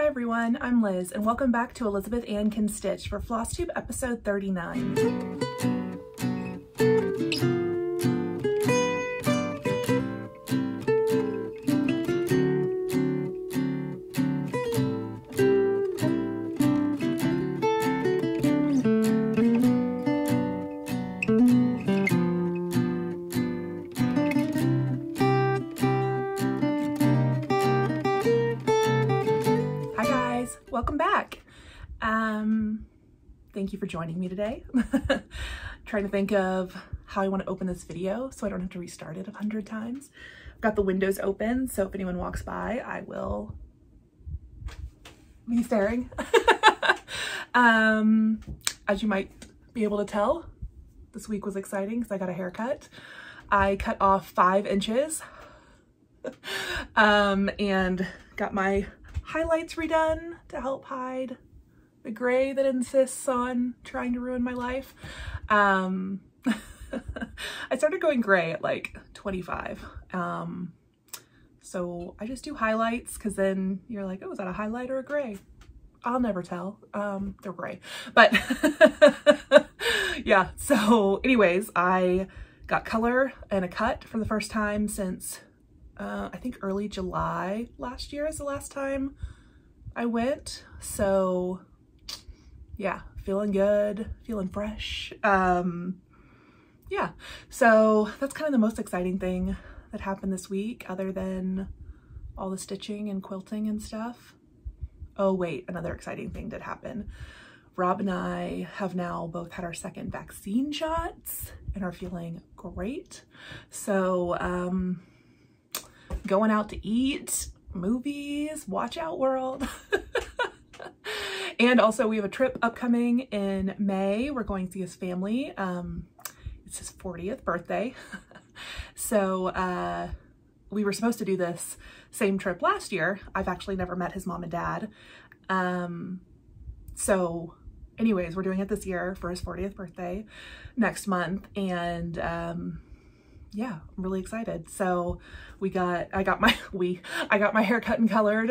Hi everyone, I'm Liz and welcome back to Elizabeth Ann Can Stitch for Flosstube episode 39. Welcome back. Thank you for joining me today. Trying to think of how I want to open this video so I don't have to restart it 100 times. I've got the windows open, so if anyone walks by, I will be staring. As you might be able to tell, this week was exciting because I got a haircut. I cut off 5 inches and got my highlights redone to help hide the gray that insists on trying to ruin my life. I started going gray at like 25. So I just do highlights because then you're like, oh, is that a highlight or a gray? I'll never tell. They're gray. But yeah, so anyways, I got color and a cut for the first time since I think early July last year is the last time I went. So yeah, feeling good, feeling fresh. Yeah, so that's kind of the most exciting thing that happened this week other than all the stitching and quilting and stuff. Oh wait, another exciting thing did happen. Rob and I have now both had our second vaccine shots and are feeling great. So going out to eat, movies, watch Out World. And also we have a trip upcoming in May. We're going to see his family. It's his 40th birthday. So we were supposed to do this same trip last year. I've actually never met his mom and dad. So anyways, we're doing it this year for his 40th birthday next month. And yeah, I'm really excited. So I got my hair cut and colored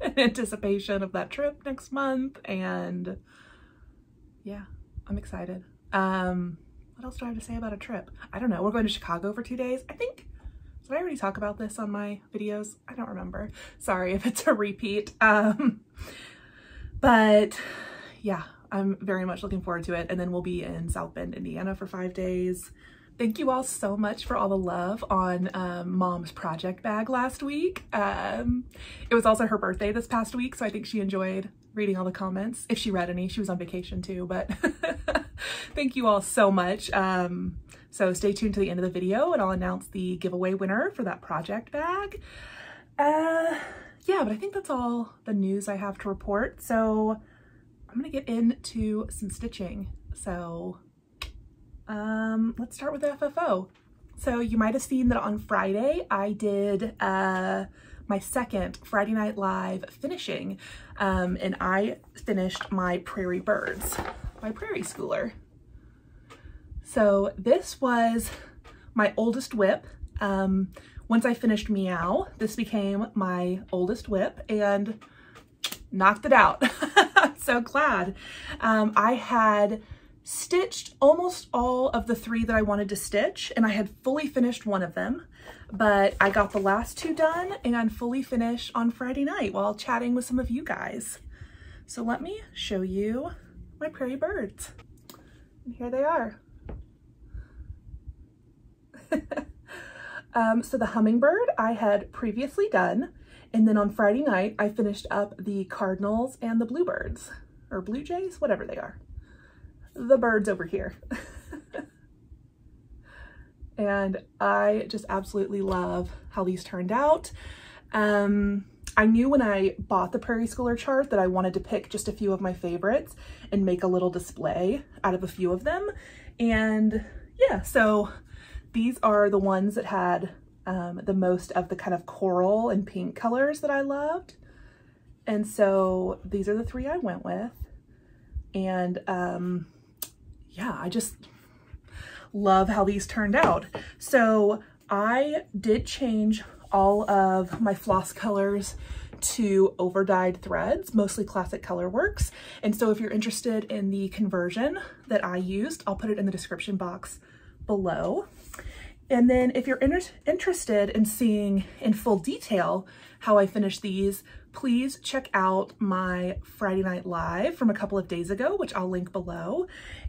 in anticipation of that trip next month. And yeah, I'm excited. What else do I have to say about a trip? I don't know. We're going to Chicago for 2 days. I think, did I already talk about this on my videos? I don't remember. Sorry if it's a repeat. But yeah, I'm very much looking forward to it. And then we'll be in South Bend, Indiana for 5 days. Thank you all so much for all the love on Mom's project bag last week. It was also her birthday this past week, so I think she enjoyed reading all the comments. If she read any, she was on vacation too, but thank you all so much. So stay tuned to the end of the video and I'll announce the giveaway winner for that project bag. Yeah, but I think that's all the news I have to report. So I'm gonna get into some stitching. So let's start with the FFO. So you might have seen that on Friday I did my second Friday Night Live finishing, and I finished my Prairie birds, my Prairie schooler. So this was my oldest whip. Once I finished Meow, this became my oldest whip and knocked it out. I'm so glad. I had stitched almost all of the 3 that I wanted to stitch, and I had fully finished one of them, but I got the last 2 done and fully finished on Friday night while chatting with some of you guys. So let me show you my Prairie birds. And here they are. So the hummingbird I had previously done, and then on Friday night I finished up the cardinals and the bluebirds, or blue jays, whatever they are. The birds over here. And I just absolutely love how these turned out. I knew when I bought the Prairie Schooler chart that I wanted to pick just a few of my favorites and make a little display out of a few of them. And yeah, so these are the ones that had the most of the kind of coral and pink colors that I loved. And so these are the 3 I went with. And yeah, I just love how these turned out. So I did change all of my floss colors to over-dyed threads, mostly classic colorworks. And so if you're interested in the conversion that I used, I'll put it in the description box below. And then if you're interested in seeing in full detail how I finished these, please check out my Friday Night Live from a couple of days ago, which I'll link below.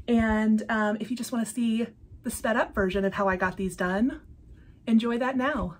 And if you just want to see the sped up version of how I got these done, enjoy that now.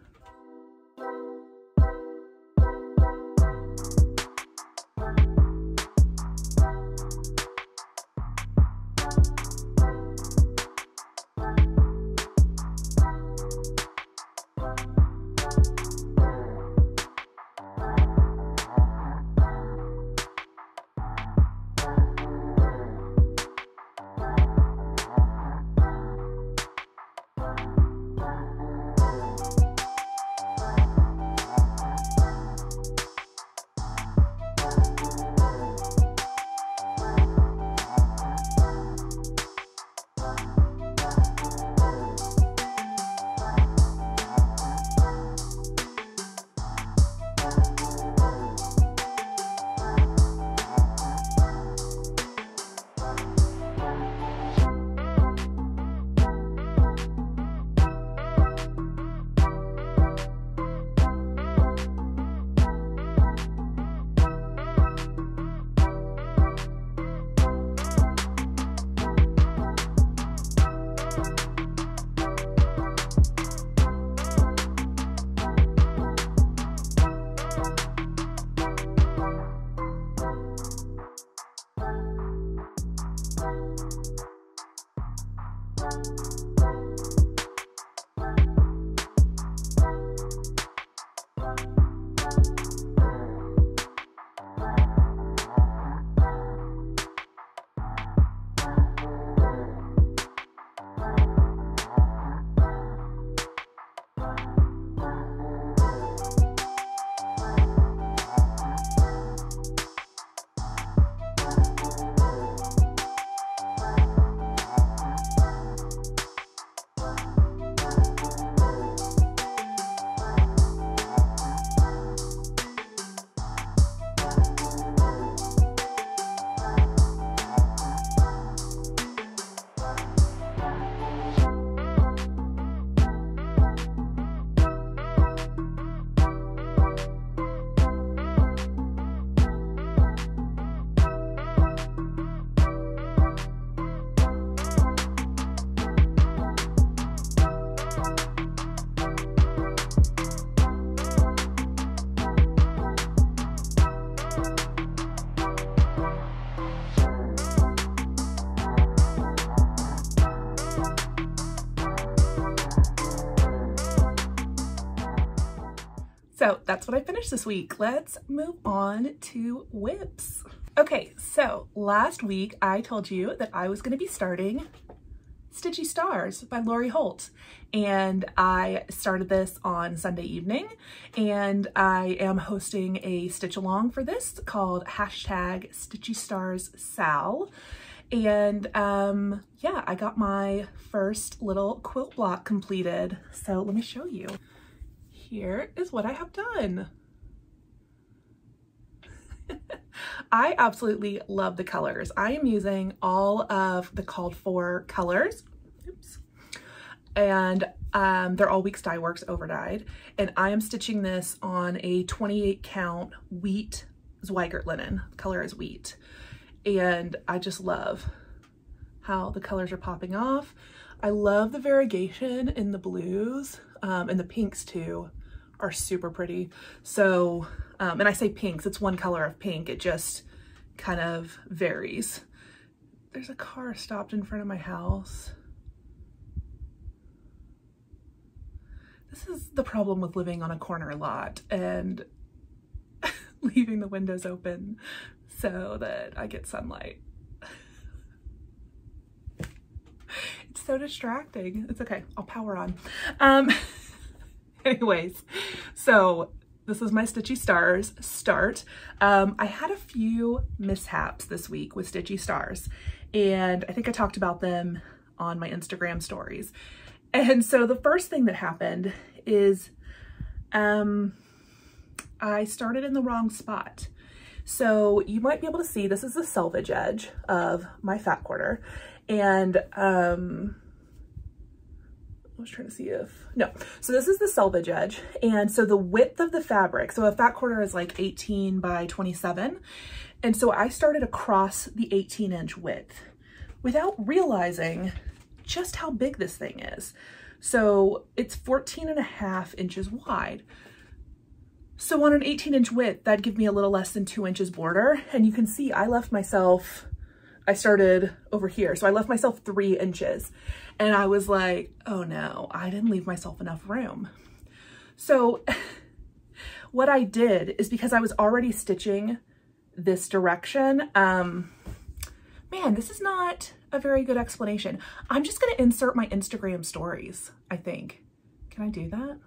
So that's what I finished this week. Let's move on to whips. Okay, so last week I told you that I was going to be starting Stitchy Stars by Holt, and I started this on Sunday evening, and I am hosting a stitch along for this called #StitchyStarsSal. And yeah, I got my first little quilt block completed. So let me show you. Here is what I have done. I absolutely love the colors. I am using all of the called for colors. Oops. And they're all Weeks Dye Works over dyed. And I am stitching this on a 28 count wheat Zweigart linen. The color is wheat. And I just love how the colors are popping off. I love the variegation in the blues, and the pinks too are super pretty. So, and I say pinks, it's one color of pink. It just kind of varies. There's a car stopped in front of my house. This is the problem with living on a corner lot and leaving the windows open so that I get sunlight. It's so distracting. It's okay, I'll power on. Anyways, so this is my Stitchy Stars start. I had a few mishaps this week with Stitchy Stars, and I think I talked about them on my Instagram stories. And so the first thing that happened is I started in the wrong spot. So you might be able to see, this is the selvage edge of my fat quarter. And I was trying to see if, no. So this is the selvage edge. And so the width of the fabric, so a fat quarter is like 18 by 27. And so I started across the 18-inch width without realizing just how big this thing is. So it's 14.5 inches wide. So on an 18-inch width, that'd give me a little less than 2 inches border. And you can see I started over here. So I left myself 3 inches and I was like, oh no, I didn't leave myself enough room. So what I did is, because I was already stitching this direction, man, this is not a very good explanation. I'm just gonna insert my Instagram stories, I think. Can I do that?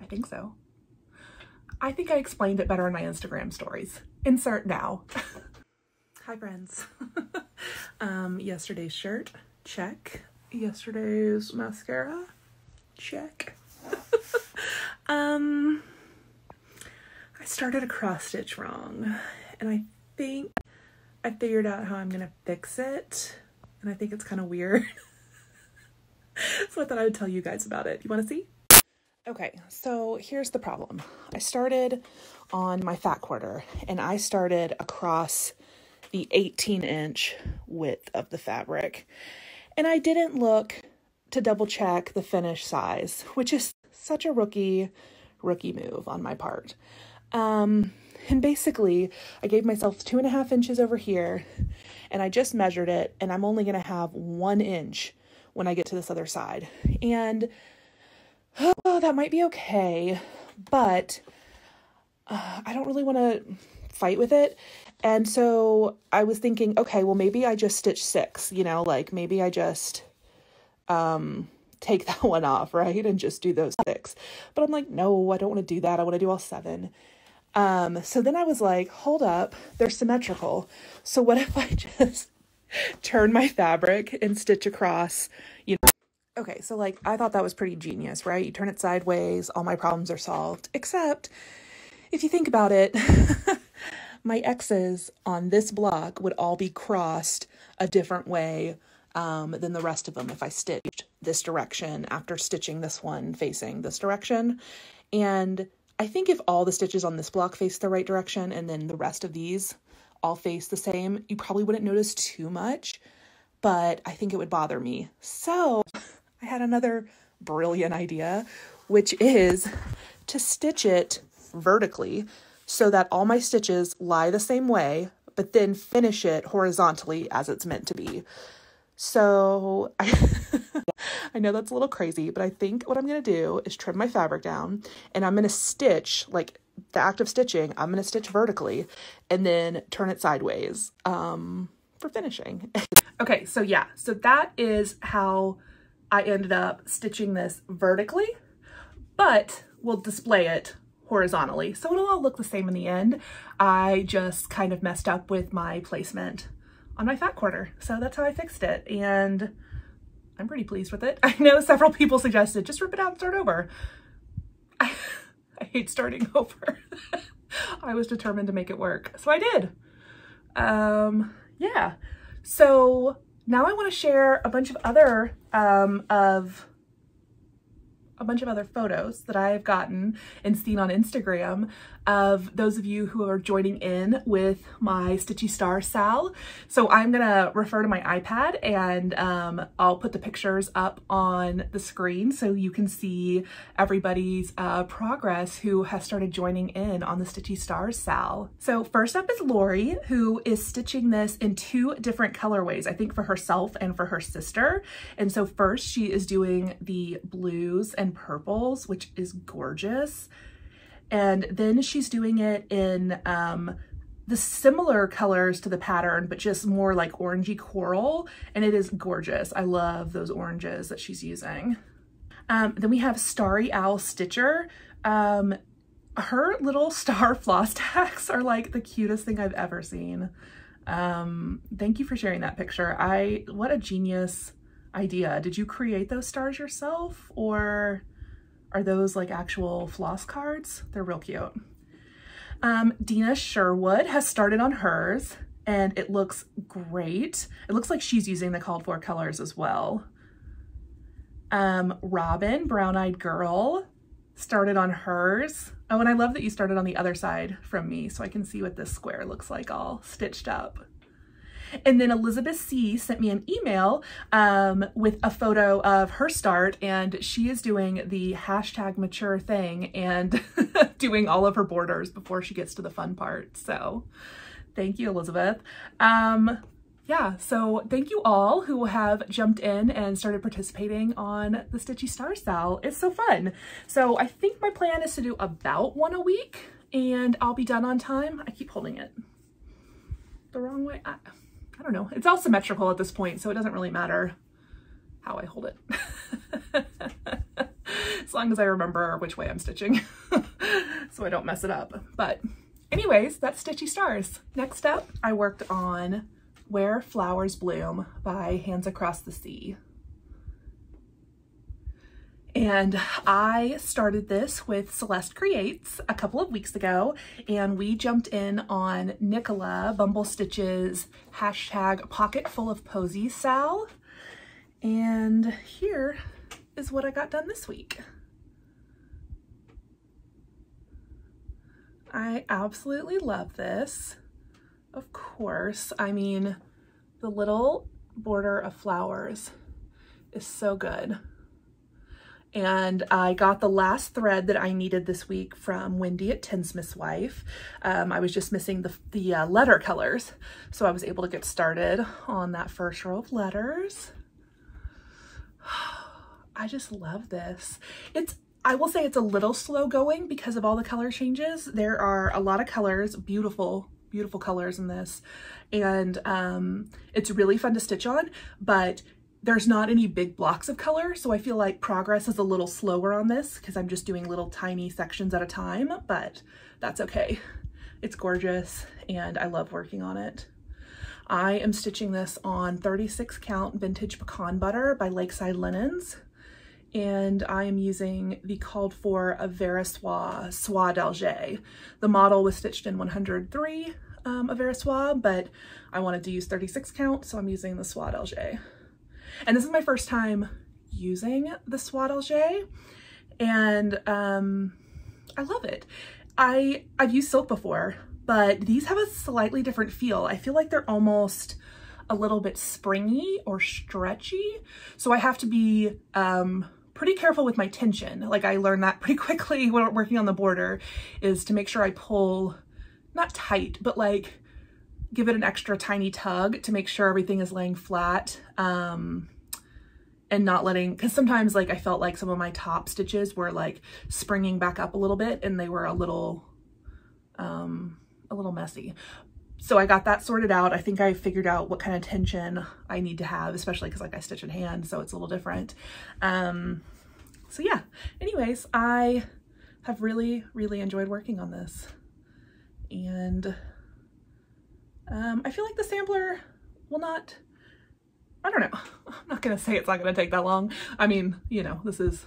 I think so. I think I explained it better in my Instagram stories. Insert now. Hi friends. Yesterday's shirt, check. Yesterday's mascara, check. I started a cross stitch wrong, and I think I figured out how I'm gonna fix it, and I think it's kind of weird. So I thought I would tell you guys about it. You wanna see? Okay, so here's the problem. I started on my fat quarter, and I started across the 18-inch width of the fabric. And I didn't look to double check the finish size, which is such a rookie move on my part. And basically I gave myself 2.5 inches over here, and I just measured it, and I'm only gonna have 1 inch when I get to this other side. And oh, that might be okay, but I don't really want to fight with it. And so I was thinking, okay, well, maybe I just stitch 6, you know, like maybe I just take that one off, right? And just do those 6. But I'm like, no, I don't want to do that. I want to do all 7. So then I was like, hold up, they're symmetrical. So what if I just turn my fabric and stitch across, you know? Okay, so like, I thought that was pretty genius, right? You turn it sideways, all my problems are solved. Except, if you think about it, my X's on this block would all be crossed a different way than the rest of them if I stitched this direction after stitching this one facing this direction. And I think if all the stitches on this block face the right direction and then the rest of these all face the same, you probably wouldn't notice too much, but I think it would bother me. So I had another brilliant idea, which is to stitch it vertically so that all my stitches lie the same way, but then finish it horizontally as it's meant to be. So I know that's a little crazy, but I think what I'm going to do is trim my fabric down, and I'm going to stitch, like the act of stitching, I'm going to stitch vertically and then turn it sideways for finishing. Okay, so yeah, so that is how I ended up stitching this vertically, but we'll display it horizontally. So it'll all look the same in the end. I just kind of messed up with my placement on my fat quarter. So that's how I fixed it. And I'm pretty pleased with it. I know several people suggested just rip it out and start over. I hate starting over. I was determined to make it work. So I did. Yeah. So now I want to share a bunch of other photos that I have gotten and seen on Instagram of those of you who are joining in with my Stitchy Star Sal. So I'm gonna refer to my iPad, and I'll put the pictures up on the screen so you can see everybody's progress who has started joining in on the Stitchy Star Sal. So first up is Lori, who is stitching this in 2 different colorways, I think for herself and for her sister. And so first she is doing the blues and purples, which is gorgeous. And then she's doing it in the similar colors to the pattern, but just more like orangey coral. And it is gorgeous. I love those oranges that she's using. Then we have Starry Owl Stitcher. Her little star floss tacks are like the cutest thing I've ever seen. Thank you for sharing that picture. What a genius idea. Did you create those stars yourself, or are those like actual floss cards? They're real cute. Dina Sherwood has started on hers and it looks great. It looks like she's using the called for colors as well. Robin, Brown Eyed Girl, started on hers. Oh, and I love that you started on the other side from me so I can see what this square looks like all stitched up. And then Elizabeth C sent me an email with a photo of her start, and she is doing the #mature thing and doing all of her borders before she gets to the fun part. So thank you, Elizabeth. Yeah, so thank you all who have jumped in and started participating on the Stitchy Star Sal. It's so fun. So I think my plan is to do about one a week and I'll be done on time. I keep holding it the wrong way. I don't know. It's all symmetrical at this point, so it doesn't really matter how I hold it. As long as I remember which way I'm stitching so I don't mess it up. But anyways, that's Stitchy Stars. Next up, I worked on Where Flowers Bloom by Hands Across the Sea. And I started this with Celeste Creates a couple of weeks ago, and we jumped in on Nicola Bumble Stitch's #pocket full of posies sal. And here is what I got done this week. I absolutely love this. Of course, I mean, the little border of flowers is so good. And I got the last thread that I needed this week from Wendy at Tinsmith's Wife. I was just missing the letter colors, so I was able to get started on that first row of letters. I just love this. I will say it's a little slow going because of all the color changes. There are a lot of colors, beautiful colors in this, and it's really fun to stitch on, but there's not any big blocks of color, so I feel like progress is a little slower on this because I'm just doing little tiny sections at a time, but that's okay. It's gorgeous and I love working on it. I am stitching this on 36 count vintage pecan butter by Lakeside Linens, and I am using the called for Verissois Soie d'Alger. The model was stitched in 103 Verissois, but I wanted to use 36 count, so I'm using the Soie d'Alger. And this is my first time using the Soie d'Alger, and I love it. I've used silk before, but these have a slightly different feel. I feel like they're almost a little bit springy or stretchy, so I have to be pretty careful with my tension. Like, I learned that pretty quickly when working on the border, is to make sure I pull, not tight, but like give it an extra tiny tug to make sure everything is laying flat, and not letting, because sometimes like I felt like some of my top stitches were like springing back up a little bit and they were a little messy. So I got that sorted out. I think I figured out what kind of tension I need to have, especially because like I stitch in hand, so it's a little different. So yeah, anyways, I have really enjoyed working on this, and I feel like the sampler will not, I don't know, I'm not gonna say it's not gonna take that long. I mean, you know, this is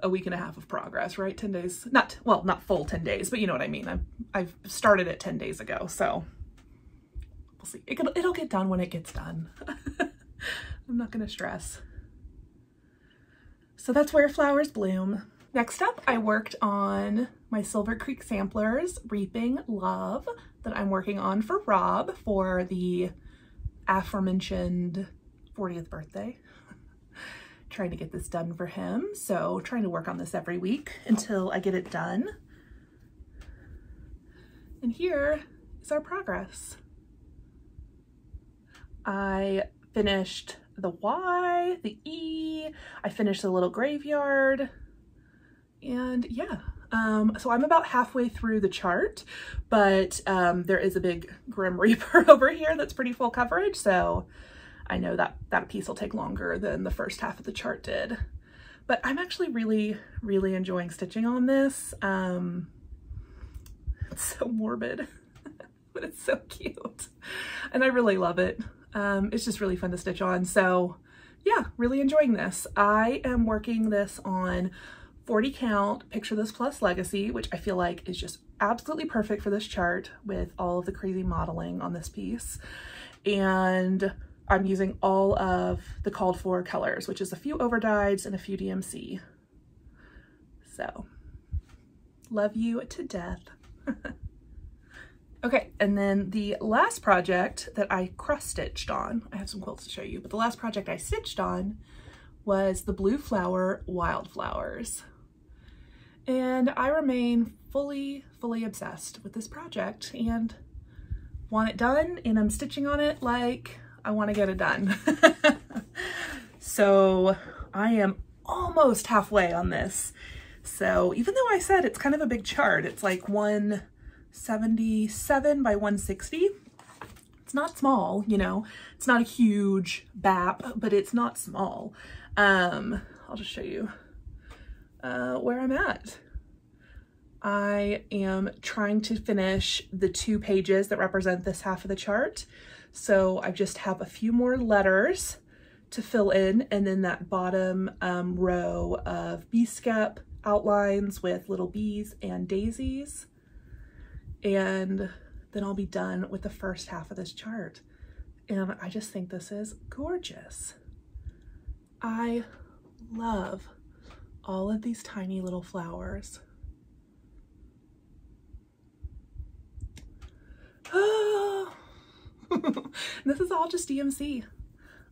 a week and a half of progress, right? 10 days, not full 10 days, but you know what I mean. I've started it 10 days ago, so we'll see. It'll get done when it gets done. I'm not gonna stress. So that's Where Flowers Bloom. Next up, I worked on my Silver Creek Samplers Reaping Love that I'm working on for Rob for the aforementioned 40th birthday. Trying to get this done for him, so trying to work on this every week until I get it done. And here is our progress. I finished the Y, the E, I finished the little graveyard, and yeah. So I'm about halfway through the chart, but there is a big Grim Reaper over here that's pretty full coverage, so I know that that piece will take longer than the first half of the chart did. But I'm actually really enjoying stitching on this. It's so morbid, but it's so cute, and I really love it. It's just really fun to stitch on, so yeah, really enjoying this. I am working this on 40 count Picture This Plus Legacy, which I feel like is just absolutely perfect for this chart with all of the crazy modeling on this piece. And I'm using all of the called for colors, which is a few overdyes and a few DMC. So, love you to death. Okay, and then the last project that I cross-stitched on, I have some quilts to show you, but the last project I stitched on was the Blue Flower Wildflowers. And I remain fully obsessed with this project and want it done, and I'm stitching on it like I want to get it done. So I am almost halfway on this. So even though I said it's kind of a big chart, it's like 177 by 160. It's not small, you know, it's not a huge BAP, but it's not small. I'll just show you where I'm at. I am trying to finish the 2 pages that represent this half of the chart. So I just have a few more letters to fill in, and then that bottom row of bee skep outlines with little bees and daisies. And then I'll be done with the first half of this chart. And I just think this is gorgeous. I love all of these tiny little flowers. This is all just DMC.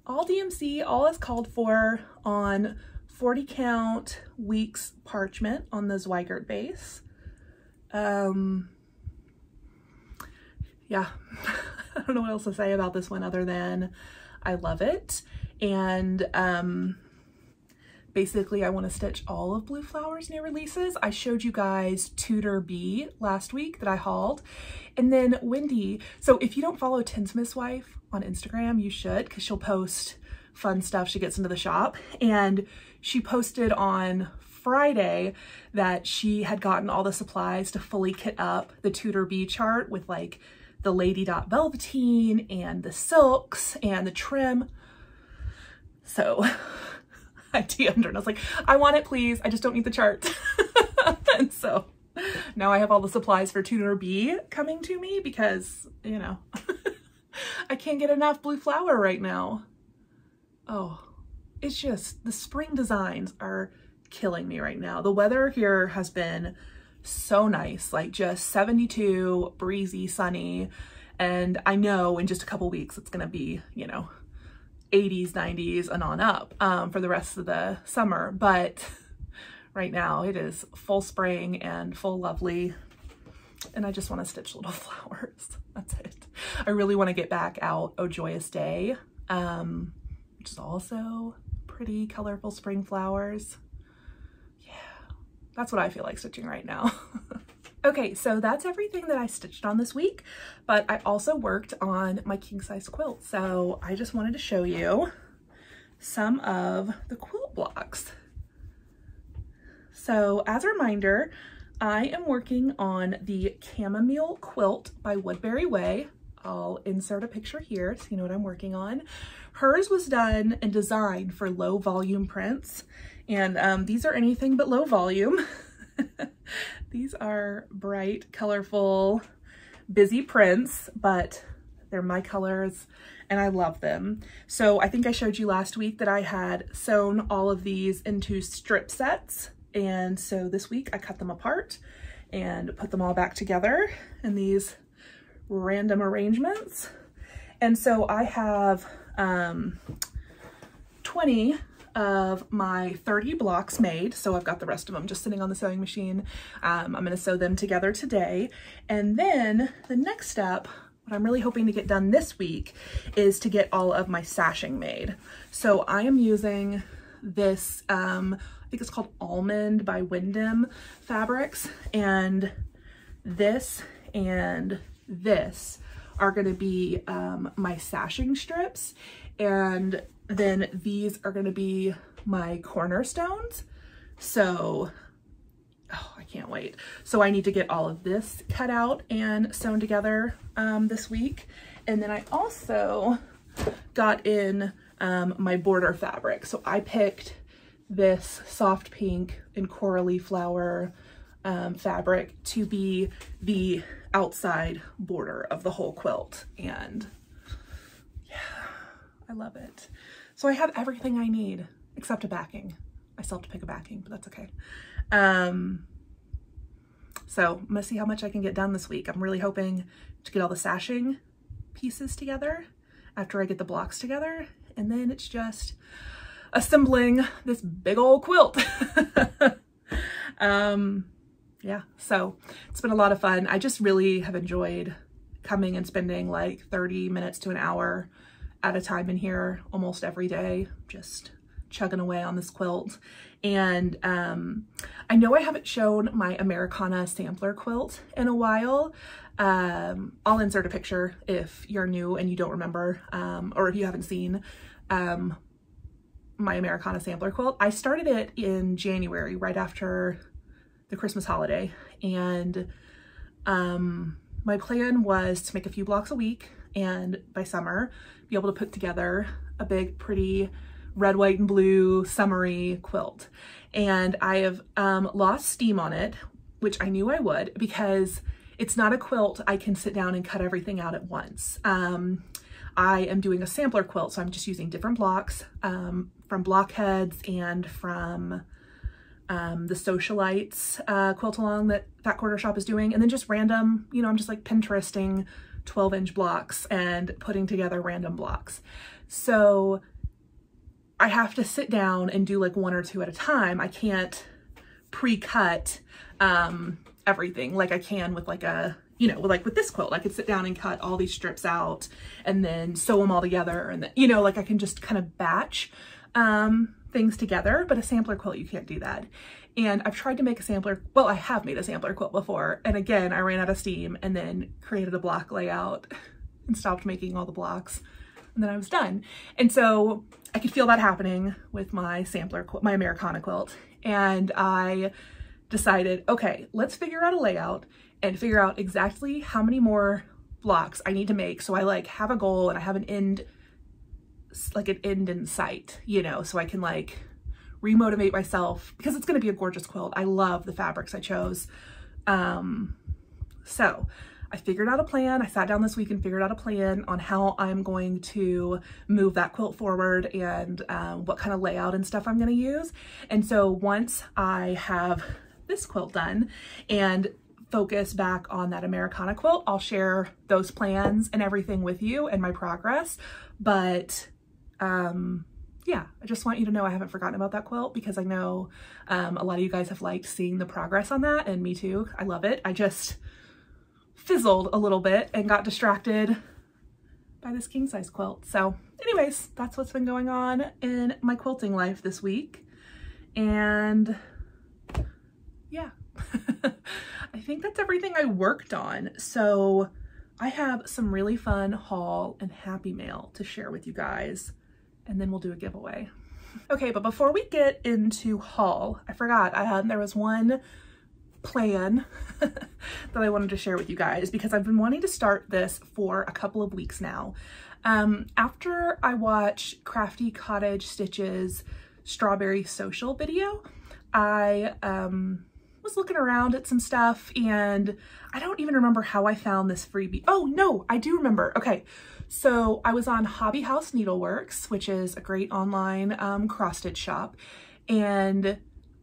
All DMC, all is called for on 40 count weeks parchment on the Zweigart base. Yeah, I don't know what else to say about this one other than I love it. And basically I want to stitch all of Blue Flowers new releases. I showed you guys Tudor Bee last week that I hauled. And then Wendy, so if you don't follow Tinsmith's Wife on Instagram, you should, because she'll post fun stuff she gets into the shop. And she posted on Friday that she had gotten all the supplies to fully kit up the Tudor Bee chart with like the Lady Dot velveteen and the silks and the trim. So I DM'd her and I was like, I want it, please. I just don't need the chart. And so now I have all the supplies for Tudor Bee coming to me because, you know, I can't get enough Blue Flower right now. Oh, it's just, the spring designs are killing me right now. The weather here has been so nice, like just 72, breezy, sunny. And I know in just a couple weeks it's gonna be, you know, 80s, 90s and on up for the rest of the summer. But right now it is full spring and full lovely. And I just want to stitch little flowers. That's it. I really want to get back out Oh Joyous Day, which is also pretty colorful spring flowers. Yeah, that's what I feel like stitching right now. Okay, so that's everything that I stitched on this week, but I also worked on my king size quilt. So I just wanted to show you some of the quilt blocks. So as a reminder, I am working on the Chamomile Quilt by Woodbury Way. I'll insert a picture here so you know what I'm working on. Hers was done and designed for low volume prints, and these are anything but low volume. These are bright, colorful, busy prints, but they're my colors and I love them. So I think I showed you last week that I had sewn all of these into strip sets. And so this week I cut them apart and put them all back together in these random arrangements. And so I have 20 of my 30 blocks made. So I've got the rest of them just sitting on the sewing machine. I'm going to sew them together today. And then the next step, what I'm really hoping to get done this week, is to get all of my sashing made. So I am using this, I think it's called Almond by Wyndham Fabrics, and this are going to be my sashing strips, and then these are going to be my cornerstones. So, oh, I can't wait. So I need to get all of this cut out and sewn together this week. And then I also got in my border fabric. So I picked this soft pink and corally flower fabric to be the outside border of the whole quilt. And yeah, I love it. So I have everything I need except a backing. I still have to pick a backing, but that's okay. So I'm gonna see how much I can get done this week. I'm really hoping to get all the sashing pieces together after I get the blocks together, and then it's just assembling this big old quilt. Yeah, so it's been a lot of fun. I just really have enjoyed coming and spending like 30 minutes to an hour at a time in here almost every day, just chugging away on this quilt. And I know I haven't shown my Americana sampler quilt in a while. I'll insert a picture if you're new and you don't remember, or if you haven't seen my Americana sampler quilt. I started it in January, right after the Christmas holiday, and my plan was to make a few blocks a week, and by summer be able to put together a big, pretty red, white, and blue summery quilt. And I have lost steam on it, which I knew I would, because it's not a quilt I can sit down and cut everything out at once. I am doing a sampler quilt, so I'm just using different blocks from Blockheads and from the Socialites quilt along that Fat Quarter Shop is doing, and then just random, you know, I'm just like Pinteresting 12-inch blocks and putting together random blocks. So I have to sit down and do like one or two at a time. I can't pre-cut everything like I can with like a, you know, like with this quilt. I could sit down and cut all these strips out and then sew them all together, and then, you know, like I can just kind of batch things together. But a sampler quilt, you can't do that. And I've tried to make a sampler, well, I have made a sampler quilt before, and again, I ran out of steam and then created a block layout and stopped making all the blocks, and then I was done. And so I could feel that happening with my sampler quilt, my Americana quilt. And I decided, okay, let's figure out a layout and figure out exactly how many more blocks I need to make. So I like have a goal and I have an end, like an end in sight, you know, so I can like remotivate myself, because it's going to be a gorgeous quilt. I love the fabrics I chose. So I figured out a plan. I sat down this week and figured out a plan on how I'm going to move that quilt forward and what kind of layout and stuff I'm going to use. And so once I have this quilt done and focus back on that Americana quilt, I'll share those plans and everything with you and my progress. But yeah, I just want you to know I haven't forgotten about that quilt, because I know a lot of you guys have liked seeing the progress on that, and me too. I love it. I just fizzled a little bit and got distracted by this king size quilt. So anyways, that's what's been going on in my quilting life this week. And yeah, I think that's everything I worked on. So I have some really fun haul and happy mail to share with you guys, and then we'll do a giveaway. Okay, but before we get into haul, I forgot there was one plan that I wanted to share with you guys, because I've been wanting to start this for a couple of weeks now. After I watched Crafty Cottage Stitch's Strawberry Social video, I was looking around at some stuff, and I don't even remember how I found this freebie. Oh no, I do remember. Okay, so I was on Hobby House Needleworks, which is a great online cross stitch shop, and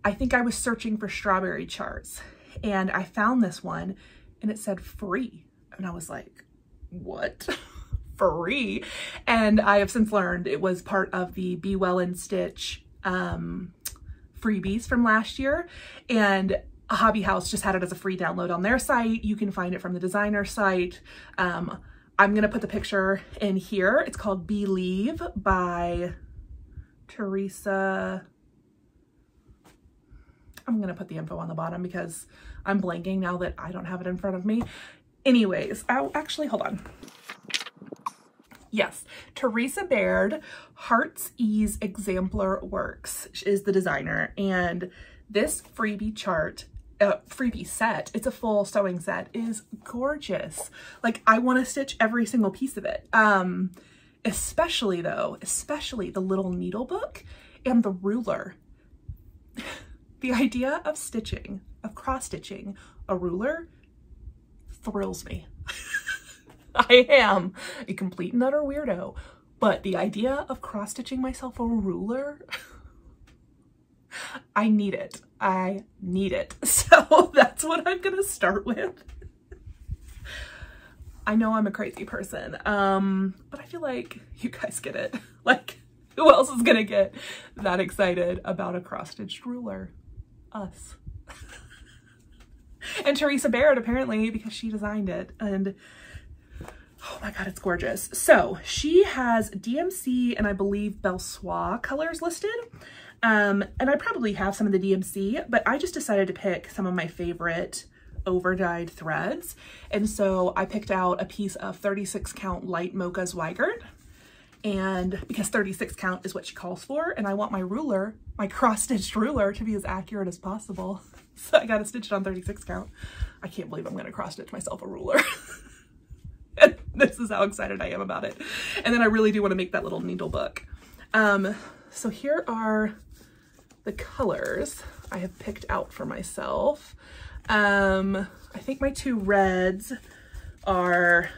I think I was searching for strawberry charts, and I found this one and it said free, and I was like, what? Free? And I have since learned it was part of the Be Well and Stitch freebies from last year, and Hobby House just had it as a free download on their site. You can find it from the designer site. I'm gonna put the picture in here. It's called Believe by Teresa. I'm gonna put the info on the bottom because I'm blanking now that I don't have it in front of me. Anyways, actually, hold on. Yes, Teresa Baird, Heart's Ease Exemplar Works is the designer, and this freebie chart, freebie set, it's a full sewing set, is gorgeous. Like, I want to stitch every single piece of it. Especially the little needle book and the ruler. the idea of cross-stitching a ruler thrills me. I am a complete and utter weirdo, but the idea of cross-stitching myself a ruler, I need it. I need it. So that's what I'm gonna start with. I know I'm a crazy person, but I feel like you guys get it. Like, who else is gonna get that excited about a cross-stitched ruler? Us. And Teresa Baird, apparently, because she designed it, and oh my God, it's gorgeous. So she has DMC and I believe Belsois colors listed. And I probably have some of the DMC, but I just decided to pick some of my favorite over-dyed threads. And so I picked out a piece of 36 count light mocha Zweigart, and because 36 count is what she calls for, and I want my ruler, my cross-stitched ruler, to be as accurate as possible. So I got to stitch it on 36 count. I can't believe I'm going to cross-stitch myself a ruler. And this is how excited I am about it. And then I really do want to make that little needle book. So here are the colors I have picked out for myself. I think my two reds are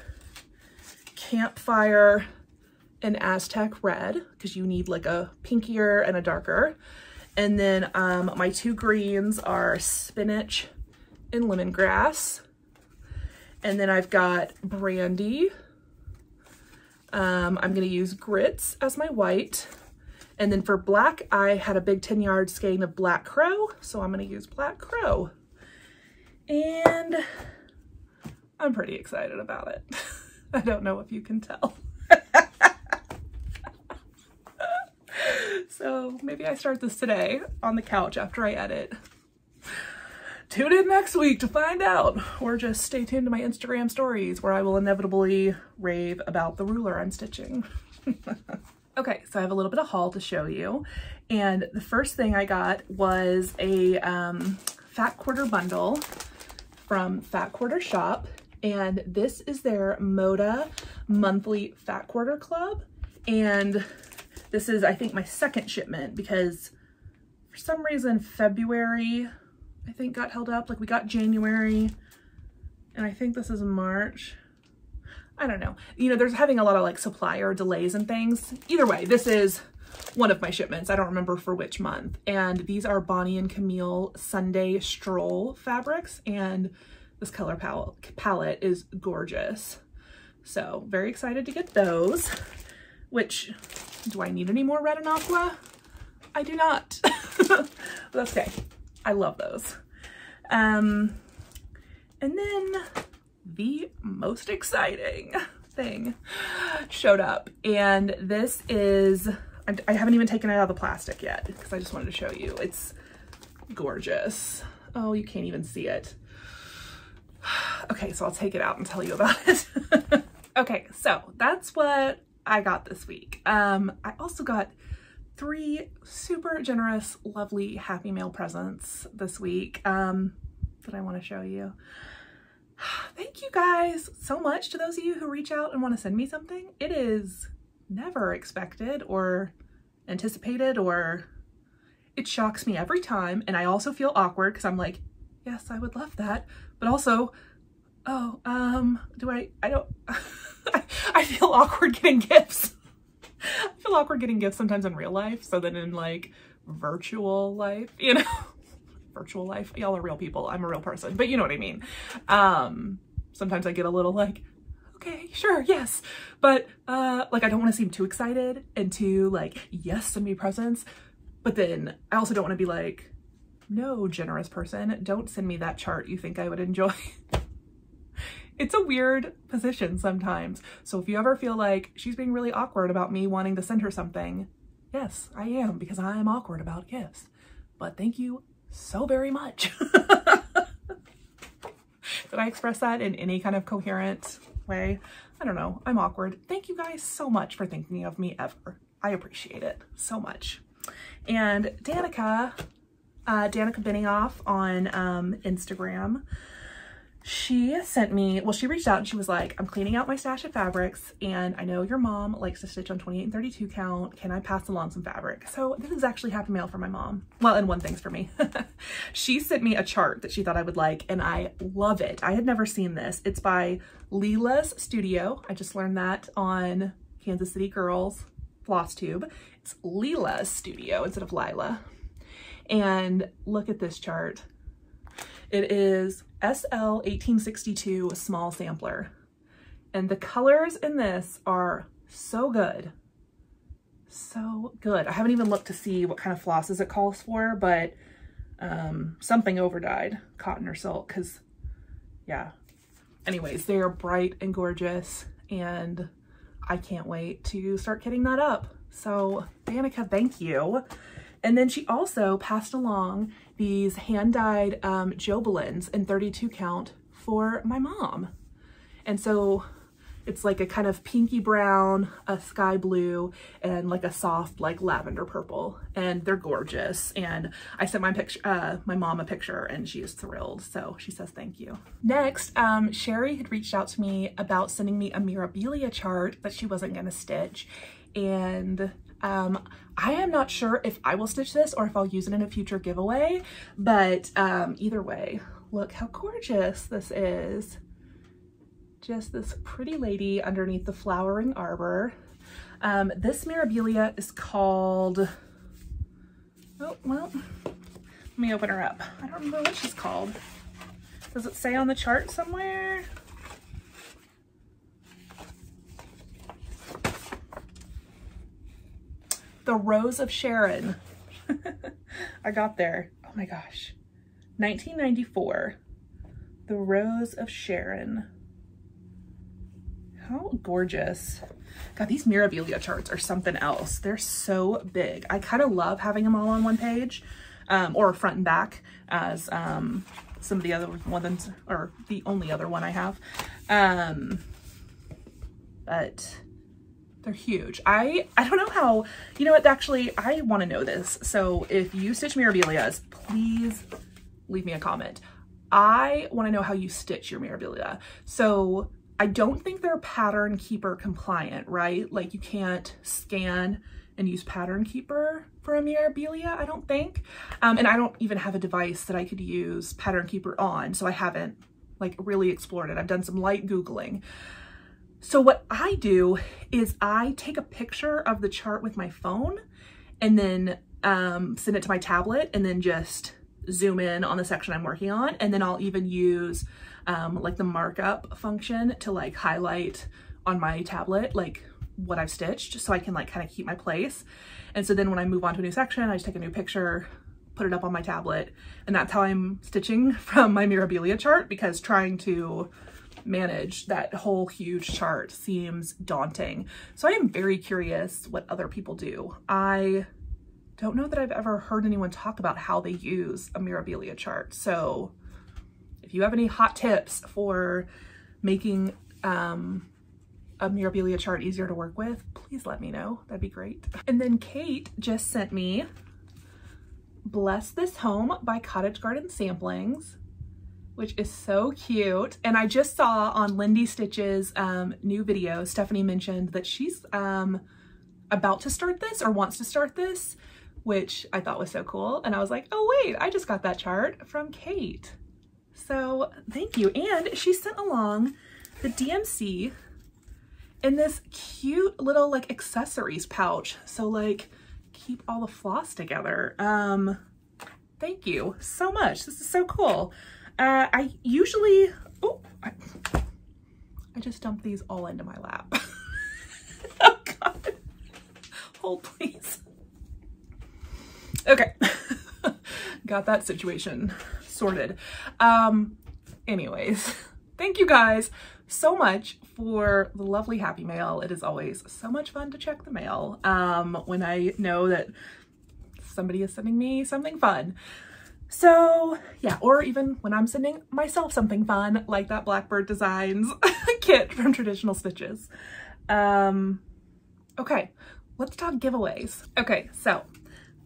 Campfire and Aztec Red, because you need like a pinkier and a darker. And then my two greens are Spinach and Lemongrass. And then I've got Brandy. I'm gonna use Grits as my white. And then for black, I had a big 10-yard skein of Black Crow, so I'm gonna use Black Crow. And I'm pretty excited about it. I don't know if you can tell. So maybe I start this today on the couch after I edit. Tune in next week to find out, or just stay tuned to my Instagram stories where I will inevitably rave about the ruler I'm stitching. Okay, so I have a little bit of haul to show you. And the first thing I got was a Fat Quarter bundle from Fat Quarter Shop. And this is their Moda monthly Fat Quarter Club. And this is, I think, my second shipment because for some reason February, I think, got held up. Like we got January, and I think this is March. I don't know. You know, there's having a lot of like supplier delays and things. Either way, this is one of my shipments. I don't remember for which month. And these are Bonnie and Camille Sunday Stroll fabrics, and this color palette is gorgeous. So very excited to get those. Which, do I need any more red and aqua? I do not. That's okay. I love those. And then the most exciting thing showed up, and this is, I haven't even taken it out of the plastic yet because I just wanted to show you. It's gorgeous. Oh, you can't even see it. Okay, so I'll take it out and tell you about it. Okay, so that's what I got this week. I also got 3 super generous, lovely Happy Mail presents this week that I want to show you. Thank you guys so much to those of you who reach out and want to send me something. It is never expected or anticipated, or it shocks me every time. And I also feel awkward because I'm like, yes, I would love that. But also, oh, I don't, I feel awkward getting gifts. I feel awkward getting gifts sometimes in real life. So then in like virtual life, you know, virtual life, y'all are real people. I'm a real person, but you know what I mean. Sometimes I get a little like, okay, sure, yes. But like, I don't want to seem too excited and too like, yes, send me presents. But then I also don't want to be like, no, generous person, don't send me that chart you think I would enjoy. It's a weird position sometimes. So if you ever feel like she's being really awkward about me wanting to send her something, yes, I am, because I am awkward about gifts. But thank you so very much. Did I express that in any kind of coherent way? I don't know. I'm awkward. Thank you guys so much for thinking of me ever. I appreciate it so much. And Danica Benioff on Instagram, she sent me, well, she reached out and she was like, I'm cleaning out my stash of fabrics and I know your mom likes to stitch on 28 and 32 count. Can I pass along some fabric? So this is actually happy mail for my mom. Well, and one thing's for me. She sent me a chart that she thought I would like and I love it. I had never seen this. It's by Lila's Studio. I just learned that on Kansas City Girls Flosstube. It's Lila's Studio instead of Lila. And look at this chart. It is SL 1862 small sampler. And the colors in this are so good. So good. I haven't even looked to see what kind of flosses it calls for, but something overdyed, cotton or silk, because yeah. Anyways, they are bright and gorgeous and I can't wait to start kitting that up. So Danica, thank you. And then she also passed along these hand-dyed Jobelins in 32 count for my mom. And so it's like a kind of pinky brown, a sky blue, and like a soft like lavender purple. And they're gorgeous. And I sent my mom a picture and she is thrilled. So she says thank you. Next, Sherry had reached out to me about sending me a Mirabilia chart that she wasn't gonna stitch. And I am not sure if I will stitch this or if I'll use it in a future giveaway, but either way, look how gorgeous this is. Just this pretty lady underneath the flowering arbor. This Mirabilia is called, oh, well, let me open her up. I don't remember what she's called. Does it say on the chart somewhere? The Rose of Sharon. I got there. Oh my gosh. 1994. The Rose of Sharon. How gorgeous. God, these Mirabilia charts are something else. They're so big. I kind of love having them all on one page, or front and back, as some of the other ones, or the only other one I have. But they're huge. I don't know how, you know what, actually, I want to know this. So if you stitch Mirabilias, please leave me a comment. I want to know how you stitch your Mirabilia. So I don't think they're Pattern Keeper compliant, right? Like you can't scan and use Pattern Keeper for a Mirabilia, I don't think. And I don't even have a device that I could use Pattern Keeper on, so I haven't like really explored it. I've done some light Googling. So what I do is I take a picture of the chart with my phone and then send it to my tablet and then just zoom in on the section I'm working on. And then I'll even use like the markup function to like highlight on my tablet like what I've stitched so I can like kind of keep my place. And so then when I move on to a new section, I just take a new picture, put it up on my tablet, and that's how I'm stitching from my Mirabilia chart, because trying to manage that whole huge chart seems daunting. So I am very curious what other people do. I don't know that I've ever heard anyone talk about how they use a Mirabilia chart. So if you have any hot tips for making a Mirabilia chart easier to work with, please let me know. That'd be great. And then Kate just sent me Bless This Home by Cottage Garden Samplings, which is so cute. And I just saw on Lindy Stitch's new video, Stephanie mentioned that she's about to start this or wants to start this, which I thought was so cool. And I was like, oh wait, I just got that chart from Kate. So thank you. And she sent along the DMC in this cute little like accessories pouch. So like keep all the floss together. Thank you so much. This is so cool. I usually, oh, I just dumped these all into my lap. Oh God. Hold please. Okay. Got that situation sorted. Anyways, thank you guys so much for the lovely happy mail. It is always so much fun to check the mail when I know that somebody is sending me something fun. So yeah, or even when I'm sending myself something fun, like that Blackbird Designs kit from Traditional Stitches. Okay, let's talk giveaways. Okay, so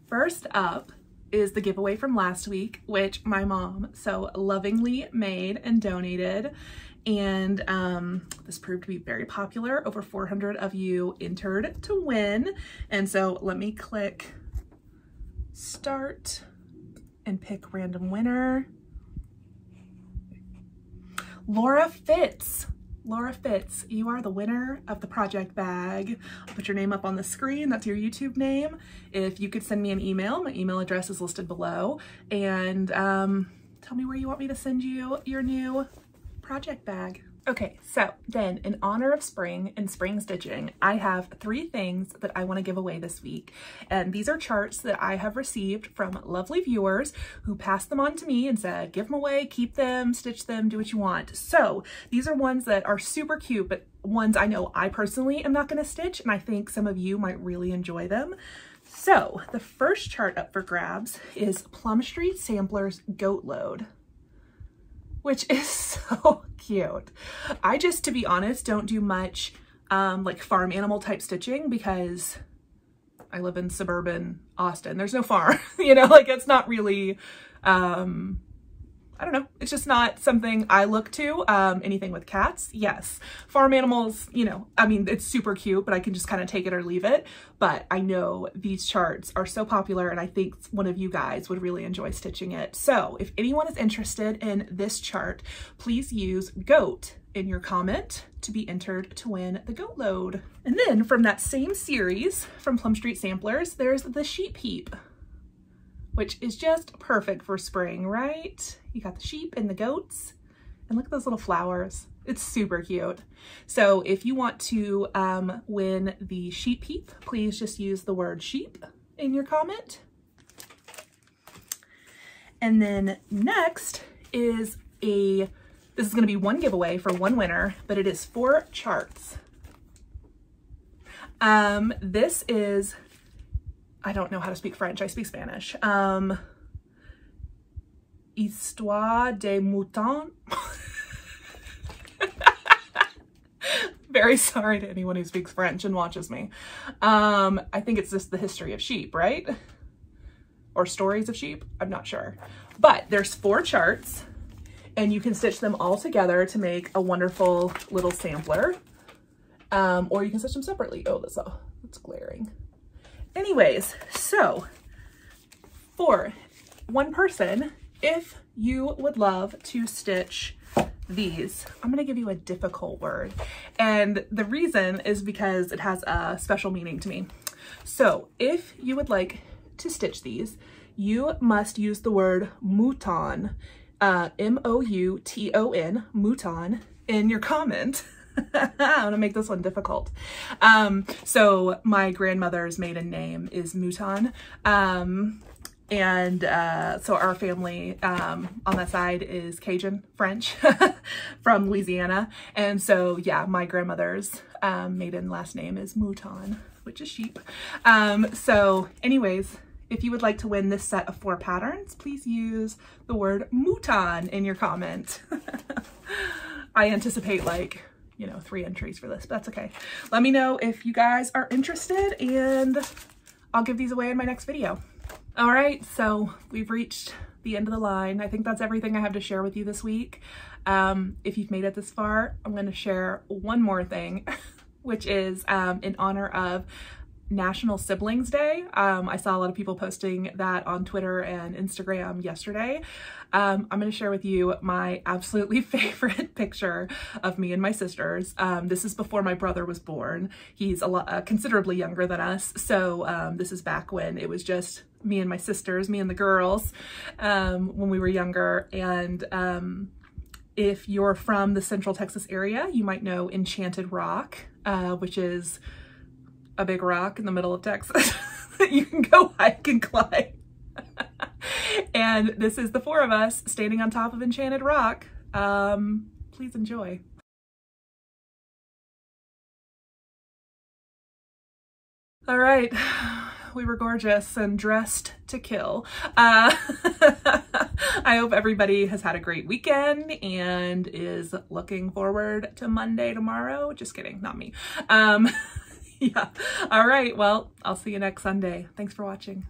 first up is the giveaway from last week, which my mom so lovingly made and donated. And this proved to be very popular. Over 400 of you entered to win. And so let me click start and pick random winner. Laura Fitz. Laura Fitz, you are the winner of the project bag. I'll put your name up on the screen. That's your YouTube name. If you could send me an email, my email address is listed below. And tell me where you want me to send you your new project bag. Okay, so then in honor of spring and spring stitching, I have 3 things that I want to give away this week. And these are charts that I have received from lovely viewers who passed them on to me and said, give them away, keep them, stitch them, do what you want. So these are ones that are super cute, but ones I know I personally am not going to stitch, and I think some of you might really enjoy them. So the first chart up for grabs is Plum Street Samplers Goat Load, which is so cute. I just, to be honest, don't do much like farm animal type stitching because I live in suburban Austin. There's no farm, you know, like it's not really, I don't know. It's just not something I look to. Anything with cats, yes. Farm animals, you know, I mean, it's super cute, but I can just kind of take it or leave it. But I know these charts are so popular, and I think one of you guys would really enjoy stitching it. So if anyone is interested in this chart, please use goat in your comment to be entered to win the goat load. And then from that same series from Plum Street Samplers, there's the sheep heap, which is just perfect for spring, right? You got the sheep and the goats, and look at those little flowers. It's super cute. So if you want to win the sheep heap, please just use the word sheep in your comment. And then next is this is gonna be one giveaway for one winner, but it is 4 charts. This is, I don't know how to speak French, I speak Spanish. Histoire des moutons. Very sorry to anyone who speaks French and watches me. I think it's just the history of sheep, right? Or stories of sheep, I'm not sure. But there's 4 charts, and you can stitch them all together to make a wonderful little sampler. Or you can stitch them separately. Oh, that's glaring. Anyways, so for one person, if you would love to stitch these, I'm going to give you a difficult word. And the reason is because it has a special meaning to me. So if you would like to stitch these, you must use the word mouton, M-O-U-T-O-N, mouton, in your comment. I'm gonna make this one difficult. So my grandmother's maiden name is Mouton. So our family on that side is Cajun French from Louisiana. And so yeah, my grandmother's maiden last name is Mouton, which is sheep. So anyways, if you would like to win this set of 4 patterns, please use the word mouton in your comment. I anticipate like, you know, 3 entries for this, but that's okay. Let me know if you guys are interested, and I'll give these away in my next video. All right, so we've reached the end of the line. I think that's everything I have to share with you this week. If you've made it this far, I'm going to share one more thing, which is in honor of National Siblings Day. I saw a lot of people posting that on Twitter and Instagram yesterday. I'm going to share with you my absolutely favorite picture of me and my sisters. This is before my brother was born. He's considerably younger than us. So this is back when it was just me and my sisters, me and the girls, when we were younger. And if you're from the Central Texas area, you might know Enchanted Rock, which is a big rock in the middle of Texas that you can go hike and climb. And this is the 4 of us standing on top of Enchanted Rock. Please enjoy. All right, we were gorgeous and dressed to kill. I hope everybody has had a great weekend and is looking forward to Monday tomorrow. Just kidding, not me. Yeah. All right, well, I'll see you next Sunday. Thanks for watching.